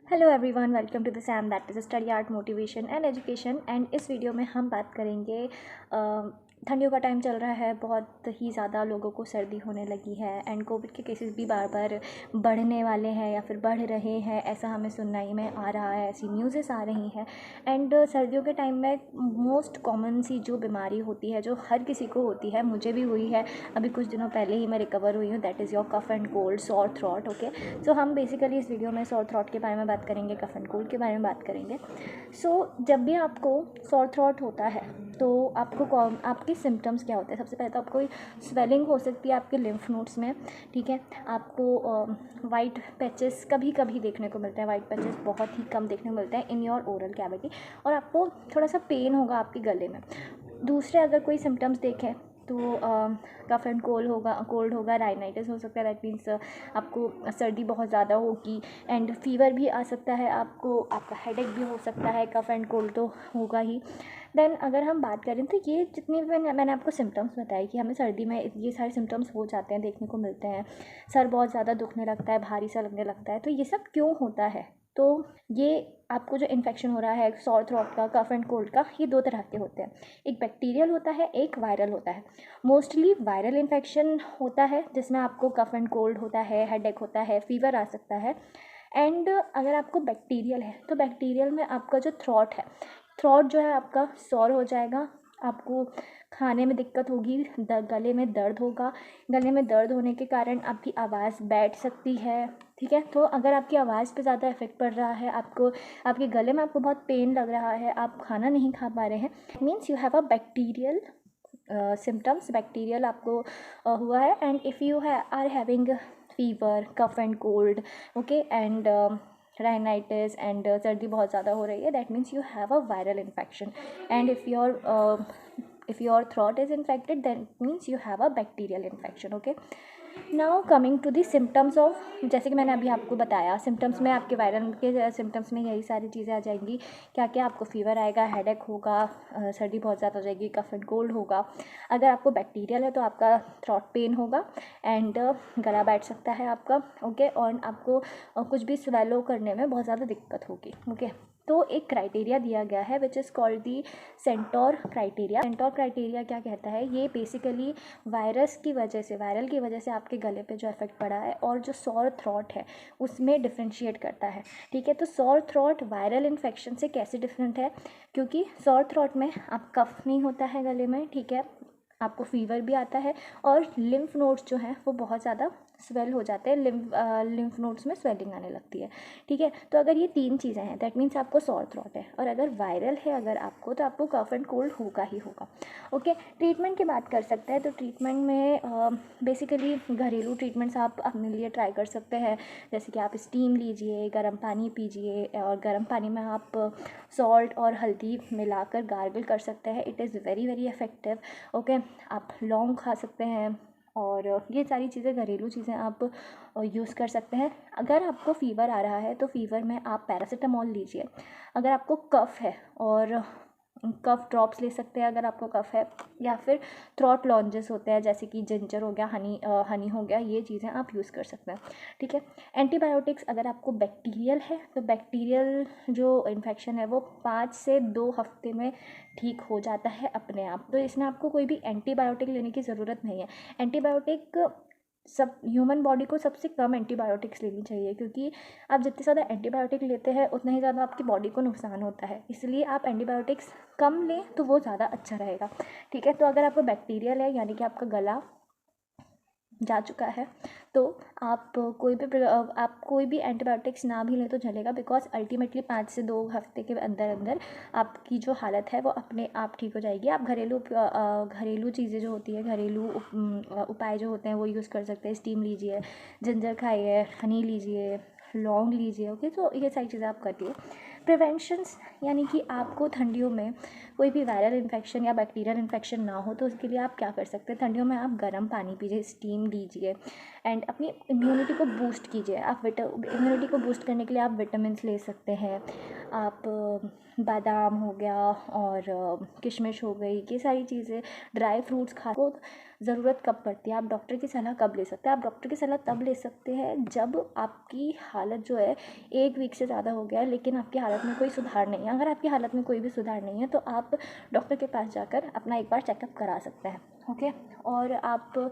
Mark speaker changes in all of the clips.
Speaker 1: Hello everyone, welcome to the SAM that is study art motivation and education. And इस video में हम बात करेंगे ठंडियों का टाइम चल रहा है, बहुत ही ज़्यादा लोगों को सर्दी होने लगी है एंड कोविड के केसेस भी बार बार बढ़ने वाले हैं या फिर बढ़ रहे हैं, ऐसा हमें सुनने में आ रहा है, ऐसी न्यूज़ेस आ रही हैं। एंड सर्दियों के टाइम में मोस्ट कॉमन सी जो बीमारी होती है, जो हर किसी को होती है, मुझे भी हुई है, अभी कुछ दिनों पहले ही मैं रिकवर हुई हूँ, that is your cough and cold, sore throat. Okay, so हम बेसिकली इस वीडियो में सॉर थ्रॉट के बारे में बात करेंगे, कफ एंड कोल्ड के बारे में बात करेंगे। सो जब भी आपको सॉर थ्रॉट होता है तो आपके सिम्टम्स क्या होते हैं? सबसे पहले तो आपको स्वेलिंग हो सकती है आपके लिम्फ नोड्स में, ठीक है। आपको वाइट पैचेस कभी कभी देखने को मिलते हैं, वाइट पैचेस बहुत ही कम देखने को मिलते हैं इन योर ओरल कैविटी, और आपको थोड़ा सा पेन होगा आपके गले में। दूसरे अगर कोई सिम्टम्स देखें तो कफ एंड कोल्ड होगा, राइनाइटिस हो सकता है, दैट मीन्स आपको सर्दी बहुत ज़्यादा होगी एंड फीवर भी आ सकता है, आपका हेडेक भी हो सकता है, कफ एंड कोल्ड तो होगा ही। देन अगर हम बात करें तो ये जितने भी मैंने आपको सिम्टम्स बताए कि हमें सर्दी में ये सारे सिम्टम्स हो जाते हैं, देखने को मिलते हैं, सर बहुत ज़्यादा दुखने लगता है, भारी सा लगने लगता है, तो ये सब क्यों होता है? तो ये आपको जो इन्फेक्शन हो रहा है सॉर थ्रॉट का, कफ एंड कोल्ड का, ये दो तरह के होते हैं, एक बैक्टीरियल होता है, एक वायरल होता है। मोस्टली वायरल इन्फेक्शन होता है जिसमें आपको कफ एंड कोल्ड होता है, हेडेक होता है, फीवर आ सकता है। एंड अगर आपको बैक्टीरियल है तो बैक्टीरियल में आपका जो थ्रॉट है, थ्रॉट जो है आपका सॉर हो जाएगा, आपको खाने में दिक्कत होगी, गले में दर्द होगा, गले में दर्द होने के कारण आपकी आवाज़ बैठ सकती है, ठीक है। तो अगर आपकी आवाज़ पे ज़्यादा इफेक्ट पड़ रहा है, आपके गले में आपको बहुत पेन लग रहा है, आप खाना नहीं खा पा रहे हैं, means you have a bacterial symptoms, bacterial आपको हुआ है। And if you are having fever, cough and cold, okay, and rhinitis and सर्दी बहुत ज़्यादा हो रही है, that means you have a viral infection. And if your throat is infected, then it means you have a bacterial infection. Okay, now coming to the symptoms of, जैसे कि मैंने अभी आपको बताया, सिम्टम्स में आपके वायरल के सिम्टम्स में यही सारी चीज़ें आ जाएंगी। क्या क्या? आपको फीवर आएगा, हेडेक होगा, सर्दी बहुत ज़्यादा हो जाएगी, कफ एंड कोल्ड होगा। अगर आपको बैक्टीरियल है तो आपका थ्रॉट पेन होगा एंड गला बैठ सकता है आपका, ओके, और आपको कुछ भी स्वेलो करने में बहुत ज़्यादा दिक्कत होगी, ओके। तो एक क्राइटेरिया दिया गया है which is called the centaur criteria. Centaur criteria क्या कहता है? ये बेसिकली वायरल की वजह से आपके गले पे जो इफेक्ट पड़ा है और जो सॉर थ्रॉट है उसमें डिफ्रेंशिएट करता है, ठीक है। तो सॉर थ्रॉट वायरल इन्फेक्शन से कैसे डिफरेंट है? क्योंकि सॉर थ्रॉट में आप कफ नहीं होता है गले में, ठीक है, आपको फीवर भी आता है और लिम्फ नोड्स जो हैं वो बहुत ज़्यादा स्वेल हो जाते हैं, लिम्फ नोड्स में स्वेलिंग आने लगती है, ठीक है। तो अगर ये तीन चीज़ें हैं, दैट मीन्स आपको सॉर थ्रॉट है, और अगर वायरल है अगर आपको, तो आपको कफ एंड कोल्ड होगा ही होगा, ओके। ट्रीटमेंट की बात कर सकते हैं तो ट्रीटमेंट में बेसिकली घरेलू ट्रीटमेंट्स आप अपने लिए ट्राई कर सकते हैं, जैसे कि आप स्टीम लीजिए, गर्म पानी पीजिए, और गर्म पानी में आप सॉल्ट और हल्दी मिलाकर गार्गल कर सकते हैं, it is very very effective, okay. आप लौंग खा सकते हैं, और ये सारी चीज़ें, घरेलू चीज़ें आप यूज़ कर सकते हैं। अगर आपको फ़ीवर आ रहा है तो फ़ीवर में आप पैरासीटामोल लीजिए। अगर आपको कफ़ है और कफ़ ड्रॉप्स ले सकते हैं अगर आपको कफ़ है, या फिर थ्रॉट लॉन्जेस होते हैं जैसे कि जिंजर हो गया, हनी हो गया, ये चीज़ें आप यूज़ कर सकते हैं, ठीक है। एंटीबायोटिक्स, अगर आपको बैक्टीरियल है तो बैक्टीरियल जो इन्फेक्शन है वो 5 से 2 हफ्ते में ठीक हो जाता है अपने आप, तो इसमें आपको कोई भी एंटीबायोटिक लेने की ज़रूरत नहीं है। एंटीबायोटिक सब ह्यूमन बॉडी को सबसे कम एंटीबायोटिक्स लेनी चाहिए, क्योंकि आप जितने ज़्यादा एंटीबायोटिक लेते हैं उतना ही ज़्यादा आपकी बॉडी को नुकसान होता है, इसलिए आप एंटीबायोटिक्स कम लें तो वो ज़्यादा अच्छा रहेगा, ठीक है। तो अगर आपको बैक्टीरियल है, यानी कि आपका गला जा चुका है, तो आप कोई भी एंटीबायोटिक्स ना भी लें तो चलेगा, बिकॉज अल्टीमेटली 5 से 2 हफ्ते के अंदर अंदर आपकी जो हालत है वो अपने आप ठीक हो जाएगी। आप घरेलू चीज़ें जो होती है, घरेलू उपाय जो होते हैं वो यूज़ कर सकते हैं। स्टीम लीजिए, जिंजर खाइए, हनी लीजिए, लौंग लीजिए, ओके। तो ये सारी चीज़ें आप करिए। प्रिवेंशंस, यानी कि आपको ठंडियों में कोई भी वायरल इन्फेक्शन या बैक्टीरियल इन्फेक्शन ना हो तो उसके लिए आप क्या कर सकते हैं? ठंडियों में आप गर्म पानी पीजिए, स्टीम लीजिए, एंड अपनी इम्यूनिटी को बूस्ट कीजिए। आप इम्यूनिटी को बूस्ट करने के लिए आप विटामिन ले सकते हैं, आप बादाम हो गया और किशमिश हो गई, ये सारी चीज़ें, ड्राई फ्रूट्स खा को ज़रूरत कब पड़ती है, आप डॉक्टर की सलाह कब ले सकते हैं? आप डॉक्टर की सलाह तब ले सकते हैं जब आपकी हालत जो है 1 वीक से ज़्यादा हो गया है लेकिन आपकी हालत में कोई सुधार नहीं है। अगर आपकी हालत में कोई भी सुधार नहीं है तो आप डॉक्टर के पास जाकर अपना एक बार चेकअप करा सकते हैं, ओके। और आप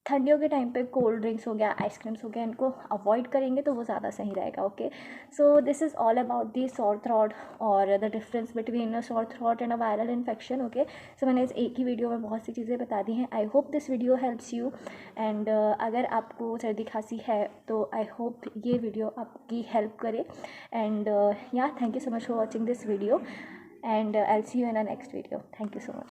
Speaker 1: ठंडियों के टाइम पे कोल्ड ड्रिंक्स हो गया, आइसक्रीम्स हो गया, इनको अवॉइड करेंगे तो वो ज़्यादा सही रहेगा, okay. So this is all about the sore throat और the difference between a sore throat and a viral infection, okay. So मैंने इस एक ही वीडियो में बहुत सी चीज़ें बता दी हैं। I hope this video helps you and अगर आपको सर्दी खांसी है तो आई होप ये वीडियो आपकी हेल्प करे एंड या thank you so much for watching this video and I will see you in a next video. Thank you so much.